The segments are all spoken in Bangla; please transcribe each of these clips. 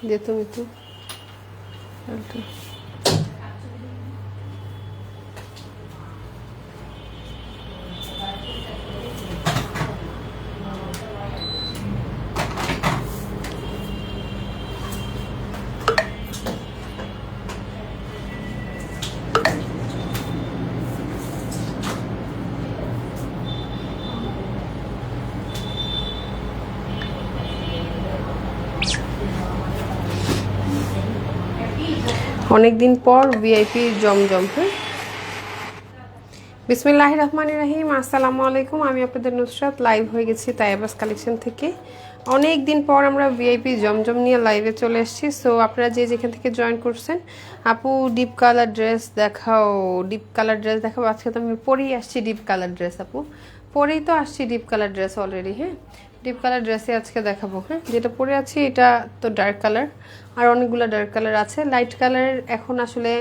দে তুমি তো অনেক দিন পর ভিআইপি জমজম। হ্যাঁ, বিসমিল্লাহির রহমানির রহিম। আসসালামু আলাইকুম, আমি আপনাদের নুসরাত। লাইভ হয়ে গেছি তাইবাস কালেকশন থেকে। অনেক দিন পর আমরা ভিআইপি জমজম নিয়ে লাইভে চলে এসেছি। সো আপনারা যে যেখান থেকে জয়েন করছেন, আপু ডিপ কালার ড্রেস দেখাও, ডিপ কালার ড্রেস দেখাও। আজকে তো আমি পরেই আসছি ডিপ কালার ড্রেস, আপু পরেই তো আসছি ডিপ কালার ড্রেস অলরেডি। হ্যাঁ, ডিপ কালার ড্রেসে আজকে দেখাবো। হ্যাঁ, যেটা পরে আছি এটা তো ডার্ক কালার, আর অনেকগুলো ডার্ক কালার আছে। লাইট কালার এখন আসলে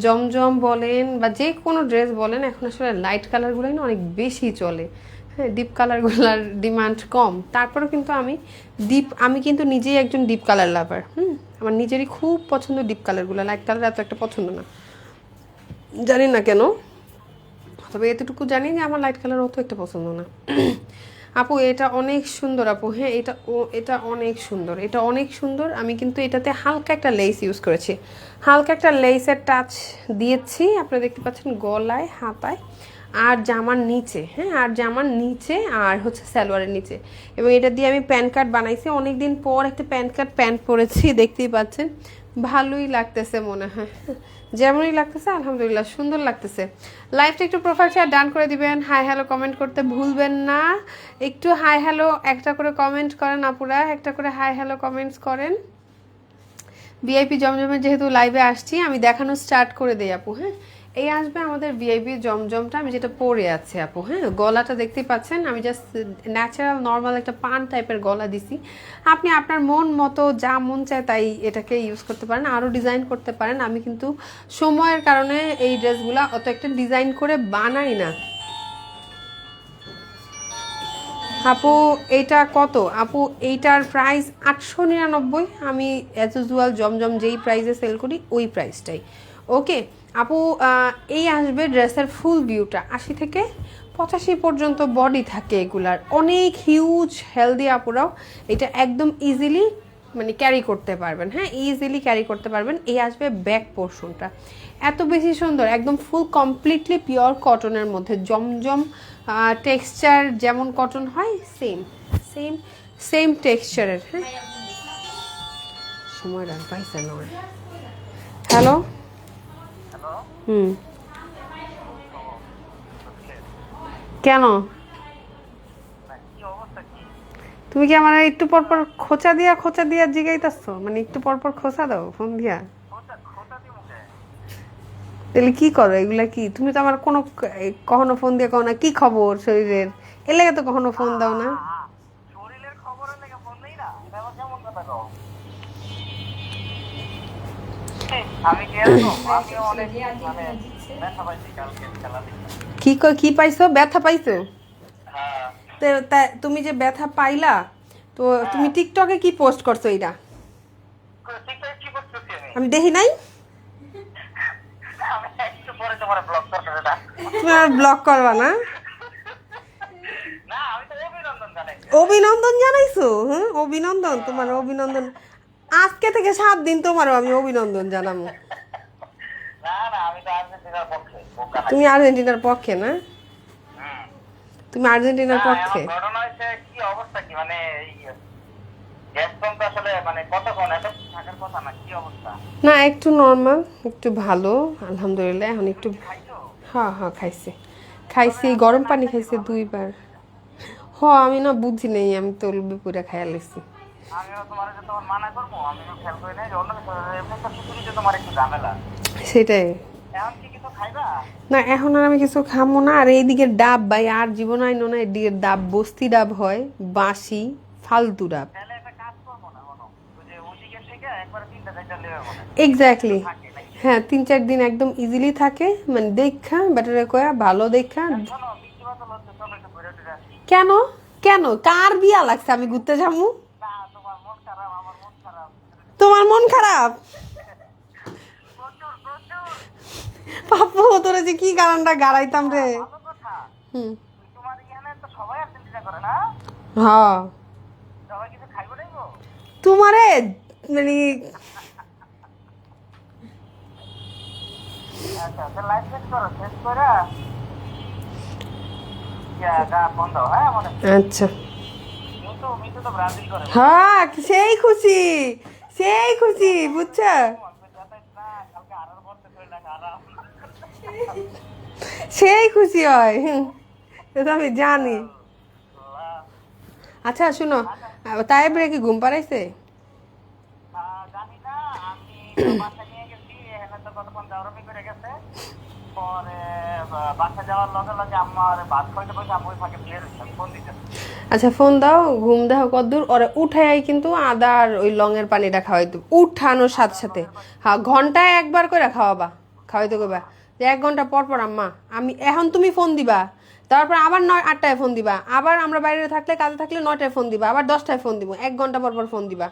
জমজম বলেন বা যে কোনো ড্রেস বলেন, এখন আসলে লাইট কালারগুলোই না অনেক বেশি চলে। হ্যাঁ, ডিপ কালারগুলোর ডিমান্ড কম। তারপরেও কিন্তু আমি কিন্তু নিজেই একজন ডিপ কালার লাভার। আমার নিজেরই খুব পছন্দ ডিপ কালারগুলো। লাইট কালার এত একটা পছন্দ না, জানি না কেন, তবে এতটুকু জানি যে আমার লাইট কালার অত একটা পছন্দ না। আপু এটা অনেক সুন্দর আপু। হ্যাঁ, এটা অনেক সুন্দর, এটা অনেক সুন্দর। আমি কিন্তু এটাতে হালকা একটা লেস ইউজ করেছি, হালকা একটা লেসের টাচ দিয়েছি। আপনারা দেখতে পাচ্ছেন গলায়, হাতায়, আর জামার নিচে। হ্যাঁ, আর জামার নিচে, আর হচ্ছে সালোয়ারের নিচে। এবং এটা দিয়ে আমি প্যান কার্ড বানাইছি। অনেক দিন পর একটা প্যান কার্ড প্যান্ট পরেছি, দেখতেই পাচ্ছেন। ভালোই লাগতেছে মনে হয়, যেমনই লাগতেছে আলহামদুলিল্লাহ, সুন্দর লাগতেছে। লাইভটা একটু প্রোফাইল শেয়ার ডান করে দিবেন। হাই হ্যালো কমেন্ট করতে ভুলবেন না। একটু হাই হ্যালো একটা করে কমেন্ট করেন আপুরা, একটা করে হাই হ্যালো কমেন্টস করেন। ভিআইপি জমজমের যেহেতু লাইভে আসছি, আমি দেখানো স্টার্ট করে দেই আপু। হ্যাঁ, এই আসবে আমাদের ভিআইপি জমজমটা, আমি যেটা পরে আছে আপু। হ্যাঁ, গলাটা দেখতেই পাচ্ছেন, আমি জাস্ট ন্যাচারাল নর্মাল একটা পান টাইপের গলা দিছি। আপনি আপনার মন মতো যা মন চায় তাই এটাকে ইউজ করতে পারেন, আরও ডিজাইন করতে পারেন। আমি কিন্তু সময়ের কারণে এই ড্রেসগুলো অত একটা ডিজাইন করে বানাই না। আপু এইটা কত? আপু এইটার প্রাইস 899। আমি অ্যাজ ইউজুয়াল জমজম যেই প্রাইসে সেল করি ওই প্রাইসটাই। ওকে আপু, এই আসবে ড্রেসের ফুল ভিউটা। 80 থেকে 85 পর্যন্ত বডি থাকে এগুলার, অনেক হিউজ হেলদি আপুরাও এটা একদম ইজিলি মানে ক্যারি করতে পারবেন। হ্যাঁ, ইজিলি ক্যারি করতে পারবেন। এই আসবে ব্যাক পোর্শনটা, এত বেশি সুন্দর, একদম ফুল কমপ্লিটলি পিওর কটনের মধ্যে। জমজম টেক্সচার যেমন কটন হয় সেম সেম সেম টেক্সচারের। হ্যাঁ, সময় রাখ পাইছে নয়। হ্যালো, হুম, কেন তুমি কি আমার একটু পরপর খোঁচা দিয়া জিগাইতেছ? মানে একটু পরপর খোঁচা দাও ফোন দিয়া, তাহলে কি করো এগুলা? কি তুমি তো আমার কোনো কখনো ফোন দিয়ে কখনো কি খবর শরীরের, এর লাগে তো কখনো ফোন দাও না। কি কি পাইছো? ব্যথা পাইছো? তুমি যে ব্যথা পাইলা, তো তুমি টিকটকে কি পোস্ট করছো? এটা আমি দেখি নাই। তুমি আর ব্লক করবা না? অভিনন্দন জানাইছো? হ্যাঁ, অভিনন্দন, তোমার অভিনন্দন। আজকে থেকে 7 দিন তোমারও আমি অভিনন্দন জানাবো। তুমি আর্জেন্টিনার পক্ষে না? তুমি আর্জেন্টিনার পক্ষে? না, একটু নর্মাল, একটু ভালো আলহামদুলিল্লাহ। এখন একটু, হ্যাঁ হ্যাঁ খাইছি, খাইছি গরম পানি খাইছি 2 বার। আমি না বুঝি নেই, আমি তো পুরা খাইয়া লেছি। সেটাই না, এখন আর আমি কিছু খামো না। আর এইদিকে ডাব ভাই আর জীবন আইনো না, এদিকে ডাব বস্তি ডাব হয়, বাসি ফালতু ডাব। এক্স্যাক্টলি, হ্যাঁ 3-4 দিন একদম ইজিলি থাকে। মানে দেখা ব্যাটারে কয়া ভালো দেখা। কেন কেন কার বিয়া লাগছে আমি ঘুরতে যাবো? তোমার মন খারাপ? পাপ্পু তোরা যে কি কারণটা গাড়াইতাম রে। হুম হ্যাঁ তোমারে মানে আচ্ছা হ্যাঁ সেই খুশি সেই খুশি বুঝছো সেই খুশি হয় এটা আমি জানি। আচ্ছা শুনো তাই বলে কি ঘুম পাড়াইছে? আচ্ছা ফোন দাও ঘুম দাও কদ্দূর ওরে উঠাই কিন্তু আদা আর ওই লঙের পানিটা খাওয়াই দেবো উঠানোর সাথে সাথে। হ্যাঁ ঘন্টায় একবার করে খাওয়াবা খাওয়াইতে কইবা যে 1 ঘন্টা পর পর আম্মা আমি এখন তুমি ফোন দিবা তারপর আবার 8টায় ফোন দিবা আবার আমরা বাইরে থাকলে কাজে থাকলে 9টায় ফোন দিবা আবার 10টায় ফোন দিব 1 ঘন্টা পর পর ফোন দিবা।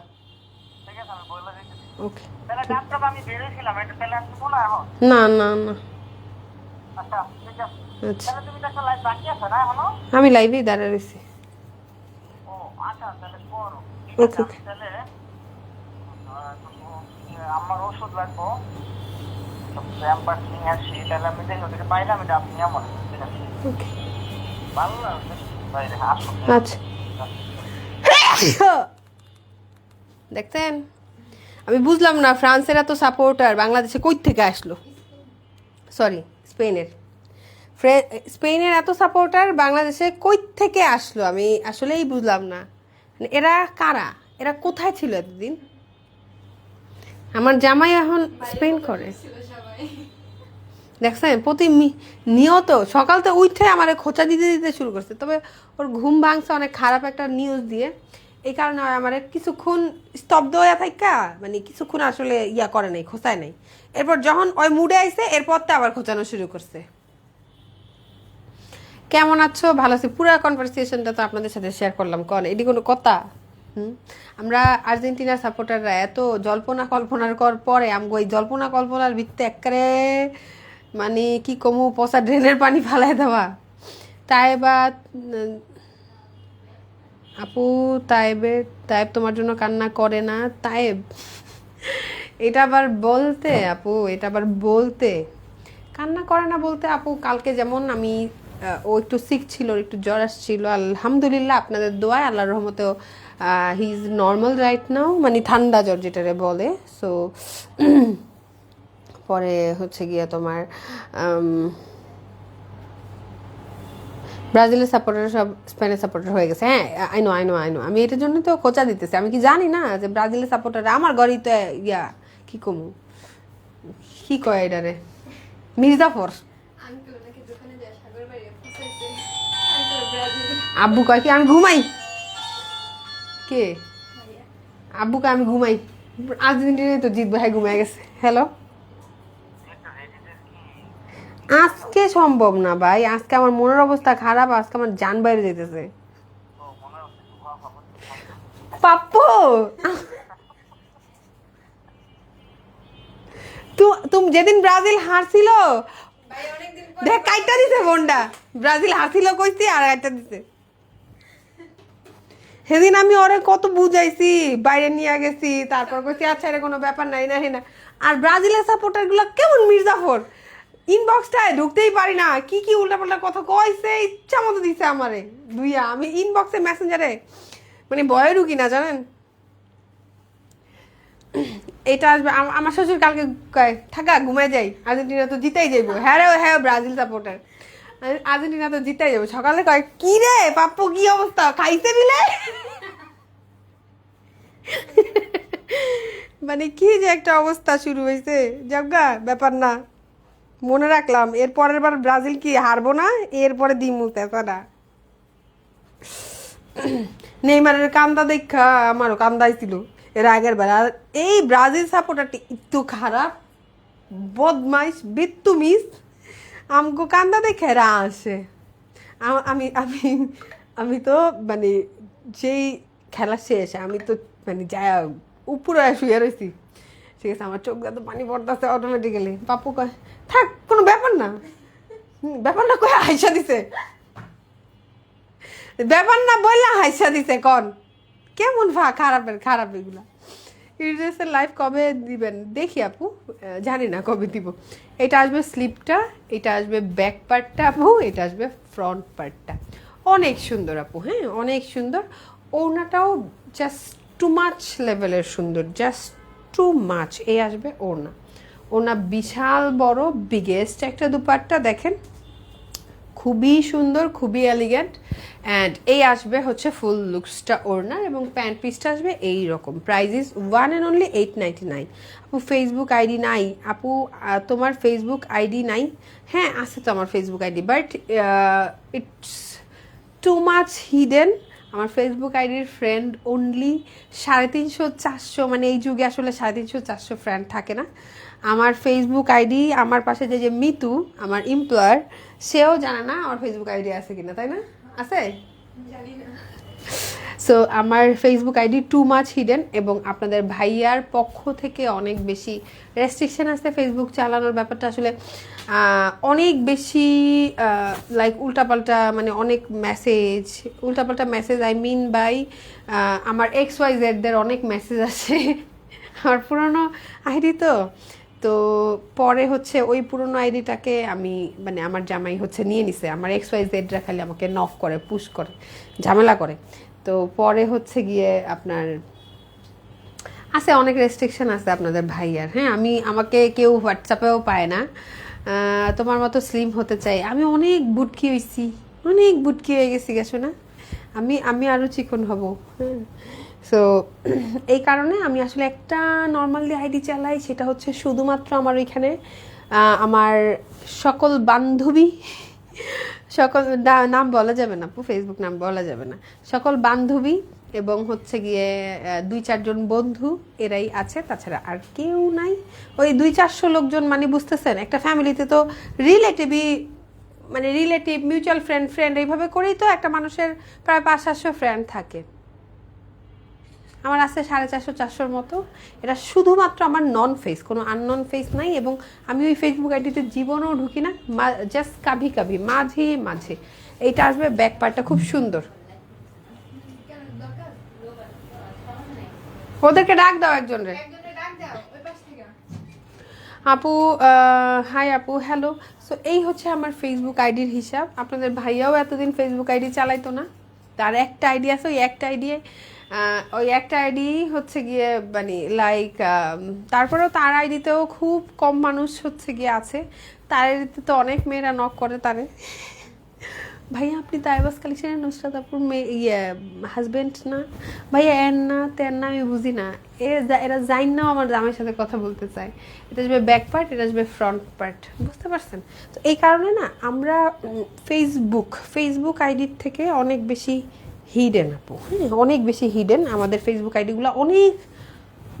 ওকে না না না আচ্ছা আমি লাইভেই দাঁড়া রয়েছি। ওকে ওকে আমার ওষুধ লাগবো আচ্ছা দেখতেন আমি বুঝলাম না ফ্রান্সের এত সাপোর্টার বাংলাদেশে কই থেকে আসলো সরি স্পেনের স্পেনের এত সাপোর্টার বাংলাদেশে কই থেকে আসলো আমি আসলেই বুঝলাম না এরা কারা এরা কোথায় ছিল এতদিন? আমার জামাই এখন স্পেন করে দেখছেন প্রতি নিয়ত সকাল তো উঠে আমার খোঁচা দিতে দিতে শুরু করছে তবে ওর ঘুম ভাঙছে অনেক খারাপ একটা নিউজ দিয়ে এই কারণে আমার কিছুক্ষণ স্তব্ধ হয়ে থাকা মানে কিছুক্ষণ আসলে ইয়া করে নাই খোঁচায় নাই এরপর যখন ওই মুডে আইছে এরপর তো আবার খোঁচানো শুরু করছে। কেমন আছো ভালো আছি পুরো কনভারসেশনটা তো আপনাদের সাথে শেয়ার করলাম কন এটি কোনো কথা? আমরা আর্জেন্টিনার সাপোর্টাররা এত জল্পনা কল্পনার পরে আমগো এই জল্পনা কল্পনার ভিত্তি একবারে মানে কি কমু পচা ড্রেনের পানি ফালাই দেওয়া। তাইবা আপু তাইব তোমার জন্য কান্না করে না তাইব এটা আবার বলতে আপু এটা আবার বলতে কান্না করে না বলতে আপু কালকে যেমন আমি ও একটু সিক ছিল একটু জ্বর আসছিল আলহামদুলিল্লাহ আপনাদের দোয়ায় আল্লাহর রহমতেও he is normal right now মানে ঠান্ডা জ্বর যেটারে বলে সো পরে হচ্ছে গিয়ে তোমার ব্রাজিলের সাপোর্টার সব স্পেনের সাপোর্টার হয়ে গেছে। হ্যাঁ আইনো আমি এটার জন্য তো খোঁচা দিতেছি আমি কি জানি না যে ব্রাজিলের সাপোর্টার আমার ঘরেই তো ইয়া কি কমু কি কয় এটারে মির্জাফর আব্বু কয় কি আমি ঘুমাই কে আব্বুকে আমি ঘুমাই আর্জেন্টিনায় তো জিতবে হ্যাঁ ঘুমাই গেছে। হ্যালো আজকে সম্ভব না ভাই আজকে আমার মনের অবস্থা খারাপ আজকে আমার জান বাইরে যেতেছে। পাপ্পু তুমি যেদিন ব্রাজিল হারছিল দেখ কাইটা দিছে বোনটা ব্রাজিল হারছিল কইছি আর একটা দিছে সেদিন আমি ওরে কত বুঝাইছি বাইরে নিয়ে গেছি তারপর কইছি আচ্ছা এটা কোনো ব্যাপার নাই না না আর ব্রাজিলের সাপোর্টার গুলো কেমন মির্জাফর ইনবক্সটায় ঢুকতেই পারি না কি কি উল্টাপাল্টা কথা কইছে ইচ্ছা মতো দিছে আমারে দুইয়া আমি ইনবক্সে মেসেঞ্জারে মানে ভয়ে ঢুকি না জানেন। এটা আসবে আমার শ্বশুর কালকে থাকা ঘুমাই যাই আর্জেন্টিনা তো জিতেই যাইবো হ্যাঁ রে হ্যাঁ ব্রাজিল সাপোর্টার আর্জেন্টিনা তো জিতেই যাবো সকালে কয় কি রে পাপ্পু কি অবস্থা খাইতে দিলে মানে কি যে একটা অবস্থা শুরু হয়েছে জগা ব্যাপার না মনে রাখলাম এর পরের বার ব্রাজিল কি হারবো না এরপরে দিমু তেতারা নেইমারের কান্দা দেখা আমারও কান্দাইছিল এর আগের বার আর এই ব্রাজিল সাপোর্টারটি একটু খারাপ বদমাইশ বিত্তুমিস আমগো কান্দা দেখে এরা আসে আমি আমি আমি তো মানে যেই খেলা শেষ, আমি তো মানে যা উপরে শুয়ে রয়েছি, ঠিক আছে, আমার চোখ তো পানি পড়তেছে অটোমেটিক্যালি। পাপু কয় থাক কোনো ব্যাপার না, ব্যাপার না কয়ে হাইসা দিছে, ব্যাপার না বললা হাইসা দিছে। কন কেমন খারাপ এগুলা। ইউজেসের লাইফ কবে দিবেন দেখি আপু, জানি না কবে দিব। এটা আসবে স্লিপটা, এটা আসবে ব্যাক পার্টটা আপু, এটা আসবে ফ্রন্ট পার্টটা। অনেক সুন্দর আপু, হ্যাঁ অনেক সুন্দর। ওড়নাটাও জাস্ট টু মাচ লেভেলের সুন্দর, জাস্ট টু মাচ। এই আসবে ওড়না, ওড়না বিশাল বড় বিগেস্ট একটা দুপাট্টা দেখেন, খুবই সুন্দর, খুবই এলিগেন্ট। অ্যান্ড এই আসবে হচ্ছে ফুল লুকসটা ওড়নার, এবং প্যান্ট পিসটা আসবে এই রকম। Price is one and only 899। আপু ফেসবুক আইডি নাই আপু, তোমার ফেসবুক আইডি নাই? হ্যাঁ আছে তো আমার Facebook ID, but it's too much hidden. আমার ফেসবুক আইডির ফ্রেন্ড অনলি 350-400, মানে এই যুগে আসলে 350-400 ফ্রেন্ড থাকে না। আমার ফেসবুক আইডি, আমার পাশে যে মিতু আমার এমপ্লয়ার, সেও জানে না আমার ফেসবুক আইডি আছে কিনা, তাই না? আছে? জানি না। সো আমার Facebook ID too much hidden, এবং আপনাদের ভাইয়ার পক্ষ থেকে অনেক বেশি রেস্ট্রিকশন আছে ফেসবুক চালানোর ব্যাপারটা। আসলে অনেক বেশি লাইক উল্টাপাল্টা, মানে অনেক উল্টাপাল্টা মেসেজ, আই মিন বাই আমার XYZ-দের অনেক মেসেজ আছে আমার পুরনো আইডি তো পরে হচ্ছে ওই পুরনো আইডিটাকে আমি, মানে আমার জামাই হচ্ছে নিয়ে নিছে, আমার XYZ-রা খালি আমাকে নক করে, পুশ করে, ঝামেলা করে। তো পরে হচ্ছে গিয়ে আপনার আছে অনেক রেস্ট্রিকশন আছে আপনাদের ভাইয়ার। হ্যাঁ আমাকে কেউ হোয়াটসঅ্যাপেও পায় না। তোমার মতো স্লিম হতে চাই, আমি অনেক বুটকি হয়ে গেছি গেছো না, আমি আরও চিকন হব। হ্যাঁ সো এই কারণে আমি আসলে একটা নর্মালি আইডি চালাই, সেটা হচ্ছে শুধুমাত্র আমার ওইখানে আমার সকল বান্ধবী, সকল নাম বলা যাবে না আপু, ফেসবুক নাম বলা যাবে না, সকল বান্ধবী এবং হচ্ছে গিয়ে 2-4 জন বন্ধু, এরাই আছে, তাছাড়া আর কেউ নাই। ওই 200-400 লোকজন, মানে বুঝতেছেন, একটা ফ্যামিলিতে তো রিলেটিভ মিউচুয়াল ফ্রেন্ড এইভাবে করেই তো একটা মানুষের প্রায় 500-700 ফ্রেন্ড থাকে। আমার আছে 450-400-র মতো। এটা শুধুমাত্র আমার নন ফেস, কোনো আননন ফেস নাই, এবং আমি ওই ফেসবুক আইডিতে জীবনেও ঢুকি না, জাস্ট কাভি মাঝে। এইটা আসবে ব্যাক পার্টটা খুব সুন্দর। ওদেরকে ডাক দাও একজন রে। আপু হাই আপু, হ্যালো। সো এই হচ্ছে আমার ফেসবুক আইডির হিসাব। আপনাদের ভাইয়াও এতদিন ফেসবুক আইডি চালাইতো না, তার একটা আইডি আছে, ওই একটা আইডি হচ্ছে গিয়ে মানে লাইক, তারপরেও তার আইডিতেও খুব কম মানুষ হচ্ছে গিয়ে আছে, তার আইডিতে তো অনেক মেয়েরা নক করে তারে, ভাইয়া আপনি তাইবাস কালেকশনের নুসরাত আপুর হাজবেন্ড না? ভাইয়া এর না তের না, আমি বুঝি না, এরা জাইন নাও আমার জামের সাথে কথা বলতে চায়। এটা আসবে ব্যাক পার্ট, এটা আসবে ফ্রন্ট পার্ট, বুঝতে পারছেন? তো এই কারণে না আমরা ফেসবুক আইডির থেকে অনেক বেশি হিডেন আপু, হ্যাঁ অনেক বেশি হিডেন। আমাদের ফেসবুক আইডিগুলো অনেক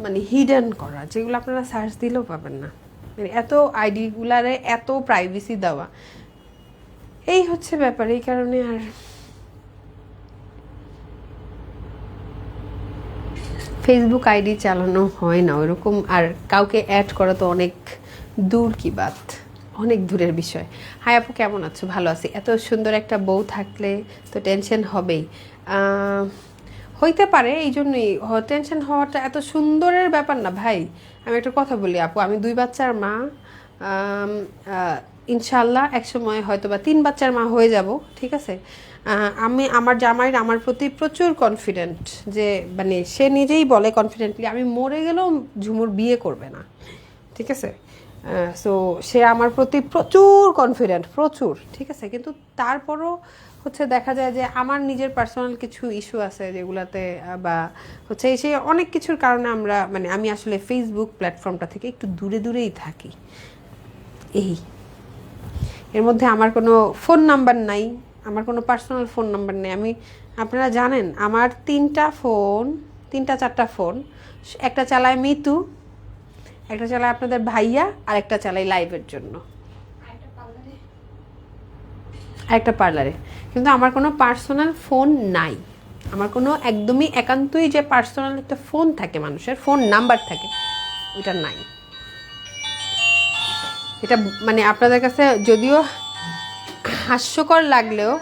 মানে হিডেন করা, যেগুলো আপনারা সার্চ দিলেও পাবেন না, মানে এত আইডিগুলারে এত প্রাইভেসি দেওয়া, এই হচ্ছে ব্যাপার। এই কারণে আর ফেসবুক আইডি চালানো হয় না ওইরকম, আর কাউকে অ্যাড করা তো অনেক দূর কি বাত, অনেক দূরের বিষয়। হাই আপু কেমন আছো? ভালো আছি। এত সুন্দর একটা বউ থাকলে তো টেনশন হবেই, হইতে পারে, এই জন্যই টেনশন হওয়াটা এত সুন্দরের ব্যাপার না ভাই। আমি একটা কথা বলি আপু, আমি 2 বাচ্চার মা, ইনশাল্লাহ একসময় হয়তো বা 3 বাচ্চার মা হয়ে যাব, ঠিক আছে। আমি আমার জামাইয়ের আমার প্রতি প্রচুর কনফিডেন্ট, যে মানে সে নিজেই বলে কনফিডেন্টলি আমি মরে গেলেও ঝুমুর বিয়ে করবে না, ঠিক আছে। সো সে আমার প্রতি প্রচুর কনফিডেন্ট, প্রচুর, ঠিক আছে। কিন্তু তারপরও হচ্ছে দেখা যায় যে আমার নিজের পার্সোনাল কিছু ইস্যু আছে যেগুলাতে, বা হচ্ছে সে অনেক কিছুর কারণে আমি আসলে ফেসবুক প্ল্যাটফর্মটা থেকে একটু দূরেই থাকি। এর মধ্যে আমার কোনো ফোন নাম্বার নাই, আমার কোনো পার্সোনাল ফোন নাম্বার নেই। আপনারা জানেন আমার 3-4টা ফোন, একটা চালায় মিতু, একটা চালায় আপনাদের ভাইয়া, আর একটা চালাই লাইভের জন্য, একটা পার্লারে। কিন্তু আমার কোনো পার্সোনাল ফোন নাই, আমার কোনো একদমই একান্তই যে পার্সোনাল একটা ফোন থাকে, মানুষের ফোন নাম্বার থাকে, ওটা নাই। এটা মানে আপনাদের কাছে যদিও হাস্যকর লাগলেও,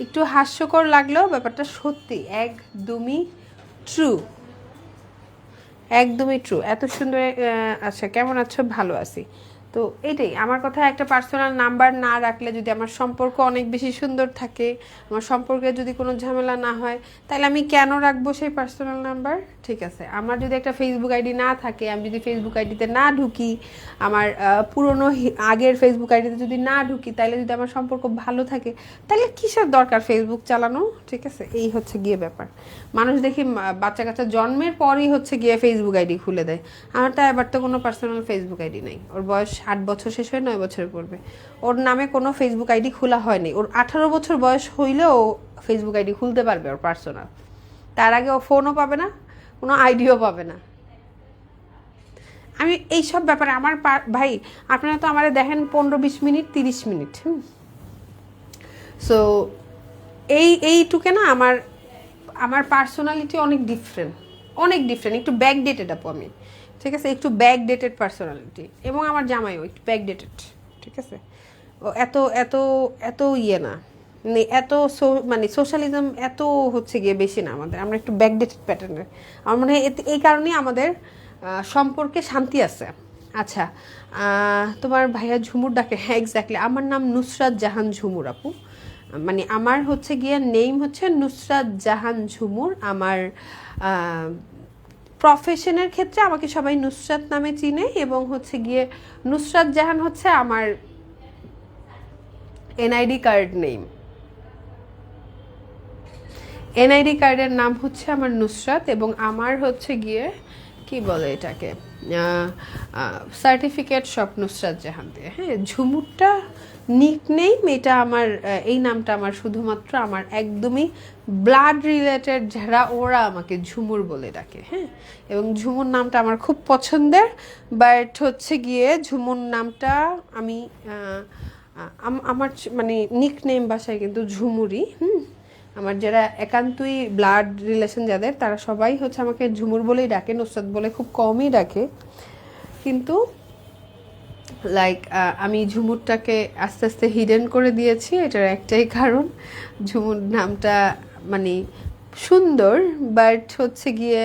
একটু হাস্যকর লাগলেও ব্যাপারটা সত্যি, একদমই ট্রু, একদমই ট্রু। এত সুন্দর। আচ্ছা, কেমন আছো? ভালো আছি। তো এটাই আমার কথা, একটা পার্সোনাল নাম্বার না রাখলে যদি আমার সম্পর্ক অনেক বেশি সুন্দর থাকে, আমার সম্পর্কে যদি কোনো ঝামেলা না হয়, তাহলে আমি কেন রাখবো সেই পার্সোনাল নাম্বার? ঠিক আছে, আমার যদি একটা ফেসবুক আইডি না থাকে, আমি যদি ফেসবুক আইডিতে না ঢুকি, আমার পুরনো আগের ফেসবুক আইডিতে যদি না ঢুকি, তাহলে যদি আমার সম্পর্ক ভালো থাকে, তাহলে কিসের দরকার ফেসবুক চালানো? ঠিক আছে, এই হচ্ছে গিয়ে ব্যাপার। মানুষ দেখি বাচ্চা কাচ্চা জন্মের পরই হচ্ছে গিয়ে ফেসবুক আইডি খুলে দেয়। আমারটা এবার তো কোনো পার্সোনাল ফেসবুক আইডি নেই। ওর বয়স 8 বছর শেষ হয়ে 9 বছরে পড়বে, ওর নামে কোনো ফেসবুক আইডি খোলা হয়নি। ওর 18 বছর বয়স হইলেও ফেসবুক আইডি খুলতে পারবে, ওর পার্সোনাল। তার আগে ও ফোনও পাবে না, কোনো আইডিও পাবে না। আমি এইসব ব্যাপারে আমার ভাই, আপনারা তো আমার দেখেন 15-20 মিনিট 30 মিনিট, সো এইটুকে না আমার আমার পার্সোনালিটি অনেক ডিফারেন্ট, অনেক ডিফারেন্ট, একটু ব্যাক ডেটেড আপু আমি। ঠিক আছে, একটু ব্যাক ডেটেড পার্সোনালিটি, এবং আমার জামাইও একটু ব্যাক ডেটেড। ঠিক আছে, ও এত এত এত ইয়ে না, মানে এত মানে সোশ্যালিজম এত হচ্ছে গিয়ে বেশি না আমাদের, আমরা একটু ব্যাক ডেটেড প্যাটার্নের। আমার মনে হয় এই কারণেই আমাদের সম্পর্কে শান্তি আছে। আচ্ছা, তোমার ভাইয়া ঝুমুর ডাকে? হ্যাঁ, এক্স্যাক্টলি, আমার নাম নুসরাত জাহান ঝুমুর আপু। মানে আমার হচ্ছে গিয়ে নেম হচ্ছে নুসরাত জাহান ঝুমুর। আমার প্রফেশনের ক্ষেত্রে আমাকে সবাই নুসরাত নামে চিনে, এবং হচ্ছে গিয়ে নুসরাত জাহান হচ্ছে আমার এনআইডি কার্ড নেম। এনআইডি কার্ডের নাম হচ্ছে আমার নুসরাত, এবং আমার হচ্ছে গিয়ে কি বলে এটাকে, সার্টিফিকেট সব নুসরাত জাহান দিয়ে। হ্যাঁ, ঝুমুরটা নিক নেম, এটা আমার এই নামটা আমার শুধুমাত্র আমার একদমই ব্লাড রিলেটেড যারা, ওরা আমাকে ঝুমুর বলে ডাকে। হ্যাঁ, এবং ঝুমুর নামটা আমার খুব পছন্দের, বাট হচ্ছে গিয়ে ঝুমুর নামটা আমি আমার মানে নিক নেম বাসায় কিন্তু ঝুমুরই। আমার যারা একান্তই ব্লাড রিলেশন যাদের, তারা সবাই হচ্ছে আমাকে ঝুমুর বলেই ডাকে, নুসরাত বলে খুব কমই ডাকে। কিন্তু লাইক আমি ঝুমুরটাকে আস্তে আস্তে হিডেন করে দিয়েছি, এটার একটাই কারণ, ঝুমুর নামটা মানে সুন্দর, বাট হচ্ছে গিয়ে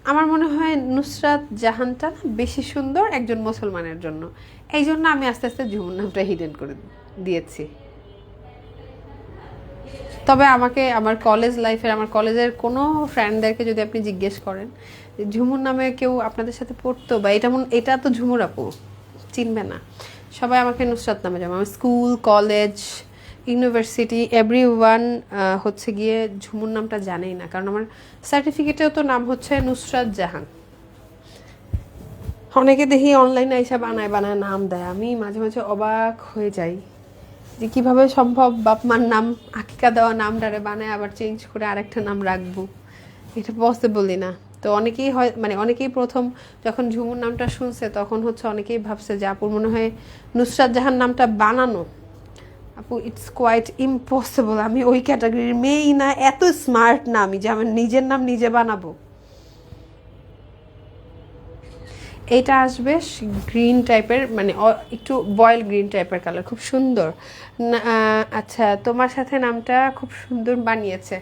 আমার মনে হয় নুসরাত জাহানটা বেশি সুন্দর একজন মুসলমানের জন্য, এই জন্য আমি আস্তে আস্তে ঝুমুর নামটা হিডেন করে দিয়েছি। তবে আমাকে আমার কলেজ লাইফের, আমার কলেজের কোনো ফ্রেন্ডদেরকে যদি আপনি জিজ্ঞেস করেন যে ঝুমুর নামে কেউ আপনাদের সাথে পড়তো, বা এটা তো ঝুমুর আপু, চিনবে না, সবাই আমাকে নুসরাত নামে যাবে। আমার স্কুল, কলেজ, ইউনিভার্সিটি, এভরিওয়ান হচ্ছে গিয়ে ঝুমুর নামটা জানেই না, কারণ আমার সার্টিফিকেটেও তো নাম হচ্ছে নুসরাত জাহান। অনেকে দেখি অনলাইনে এসে বানায় বানায় নাম দেয়, আমি মাঝে মাঝে অবাক হয়ে যাই যে কীভাবে সম্ভব বাপ মার নাম, আকিকা দেওয়া নামটারে বানায় আবার চেঞ্জ করে আরেকটা নাম রাখবো, এটা পসিবলই না। তো অনেকেই হয়, মানে অনেকেই প্রথম যখন ঝুমুর নামটা শুনছে, তখন হচ্ছে অনেকেই ভাবছে যে আপুর মনে হয় নুসরাত জাহান নামটা বানানো। আপু, ইটস কোয়াইট ইম্পসিবল, আমি ওই ক্যাটাগরির মেয়েই না, এত স্মার্ট না আমি যে আমার নিজের নাম নিজে বানাবো। এটা আসবে গ্রিন টাইপের, মানে একটু বয়েল গ্রিন টাইপের কালার, খুব সুন্দর। আচ্ছা, তোমার সাথে নামটা খুব সুন্দর বানিয়েছে।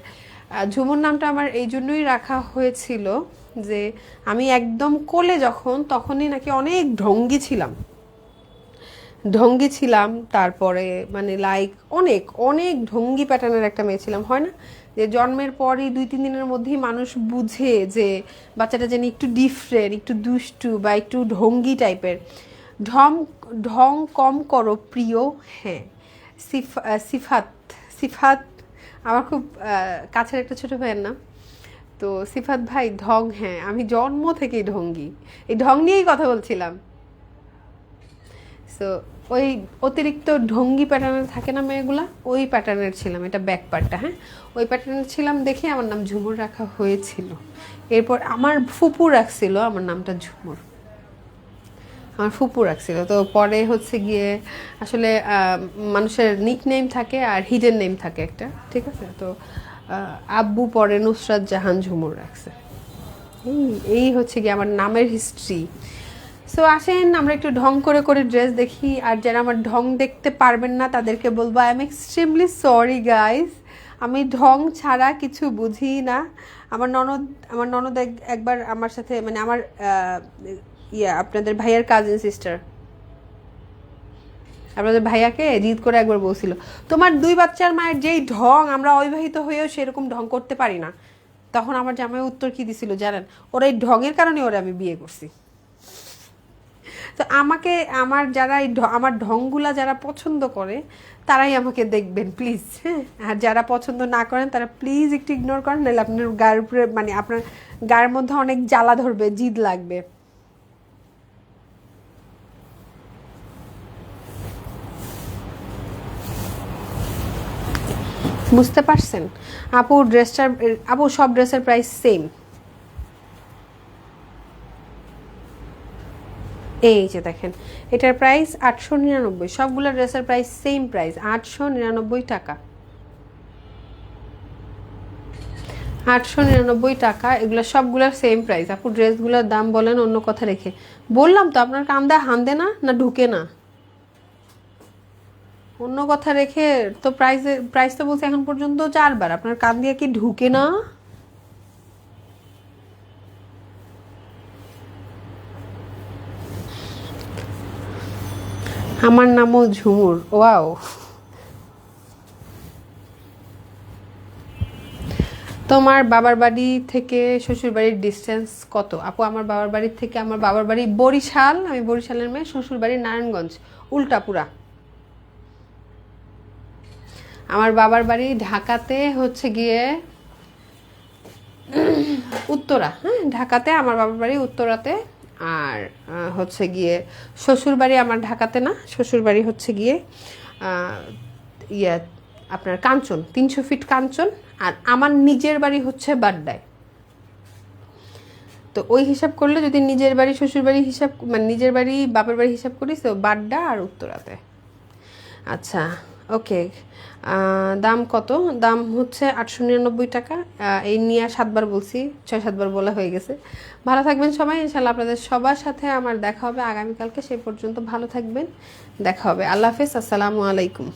ঝুমুর নামটা আমার এই জন্যই রাখা হয়েছিল যে আমি একদম কোলে যখন, তখনই নাকি অনেক ঢঙ্গি ছিলাম, তারপরে মানে লাইক অনেক অনেক ঢঙ্গি প্যাটার্নের একটা মেয়ে ছিলাম। হয় না যে জন্মের পরই 2-3 দিনের মধ্যেই মানুষ বুঝে যে বাচ্চাটা যেন একটু ডিফারেন্ট, একটু দুষ্টু, বা একটু ঢঙ্গি টাইপের। ঢং কম করো প্রিয়। হ্যাঁ, সিফাত, সিফাত আমার খুব কাছের একটা ছোটো ভাইয়ের নাম। তো সিফাত ভাই ঢং, হ্যাঁ আমি জন্ম থেকেই ঢঙ্গি, এই ঢং নিয়েই কথা বলছিলাম। সো ওই অতিরিক্ত ঢঙ্গি প্যাটার্নের থাকে না মেয়েগুলা, ওই প্যাটার্নের ছিলাম, এটা ব্যাক পার্টটা। হ্যাঁ, ওই প্যাটার্নের ছিলাম দেখে আমার নাম ঝুমুর রাখা হয়েছিল। এরপর আমার ফুপু রাখছিল আমার নামটা ঝুমুর। আমার ফুপু রাখছিল। তো পরে হচ্ছে গিয়ে আসলে মানুষের নিক নেম থাকে আর হিডেন নেম থাকে একটা, ঠিক আছে? তো আব্বু পরে নুসরাত জাহান ঝুমুর রাখছে। এই হচ্ছে গিয়ে আমার নামের হিস্ট্রি। সো আসেন আমরা একটু ঢং করে করে ড্রেস দেখি, আর যারা আমার ঢং দেখতে পারবেন না তাদেরকে বলবো I am extremely sorry guys, আমি ঢং ছাড়া কিছু বুঝি না। আমার ননদ একবার আমার সাথে, মানে আমার আপনাদের ভাইয়ার কাজিন সিস্টার, আপনাদের ভাইয়াকে জিদ করে একবার বলছিল, তোমার 2 বাচ্চার মায়ের যেই ঢং, আমরা অবিবাহিত হয়েও সেরকম ঢং করতে পারি না। তখন আমার জামাই উত্তর কি দিছিল জানেন? ওরা এই ঢঙের কারণে ওরা আমি বিয়ে করছি। তো আমাকে যারা আমার ঢংগুলা যারা পছন্দ করে তারাই আমাকে দেখবেন প্লিজ, হ্যাঁ। আর যারা পছন্দ না করেন তারা প্লিজ একটু ইগনোর করেন, নাহলে আপনার গায়ের উপরে, মানে আপনার গায়ের মধ্যে অনেক জ্বালা ধরবে, জিদ লাগবে। বুঝতে পারছেন? আপু সব ড্রেসের প্রাইস সেম। এই যে দেখেন, এটার প্রাইস 899, সবগুলো ড্রেসের প্রাইস সেম প্রাইস, 899 টাকা। 899 টাকা, এগুলো সবগুলোর সেম প্রাইস। আপু ড্রেসগুলোর দাম বলেন অন্য কথা রেখে। বললাম তো আপনার কান্দা হান্দে না, না ঢুকে না। অন্য কথা রেখে তো প্রাইস তো বলছে এখন পর্যন্ত 4 বার, আপনার কান দিয়ে কি ঢুকে না? আমার নামও ঝুমুর, ওয়াও। তোমার বাবার বাড়ি থেকে শ্বশুর বাড়ির ডিস্টেন্স কত? আপু আমার বাবার বাড়ির থেকে, আমার বাবার বাড়ি বরিশাল, আমি বরিশালের মেয়ে, শ্বশুর বাড়ি নারায়ণগঞ্জ, উল্টাপুরা। আমার বাবার বাড়ি ঢাকাতে হচ্ছে গিয়ে উত্তরা, হ্যাঁ ঢাকাতে আমার বাবার বাড়ি উত্তরাতে। আর হচ্ছে গিয়ে শ্বশুর বাড়ি আমার ঢাকাতে না, শ্বশুর বাড়ি হচ্ছে গিয়ে ইয়ে আপনার কাঞ্চন, 300 ফিট কাঞ্চন। আর আমার নিজের বাড়ি হচ্ছে বাড্ডায়। তো ওই হিসাব করলে যদি নিজের বাড়ি শ্বশুর বাড়ি হিসাব, মানে নিজের বাড়ি বাপের বাড়ি হিসাব করি, তো বাড্ডা আর উত্তরাতে। আচ্ছা, ওকে। দাম কত? দাম হচ্ছে 899 টাকা। এই নিয়ে 7 বার বলছি, 6-7 বার বলা হয়ে গেছে। ভালো থাকবেন সবাই, ইনশাল্লাহ আপনাদের সবার সাথে আমার দেখা হবে আগামীকালকে। সেই পর্যন্ত ভালো থাকবেন, দেখা হবে। আল্লাহ হাফেজ, আসসালামু আলাইকুম।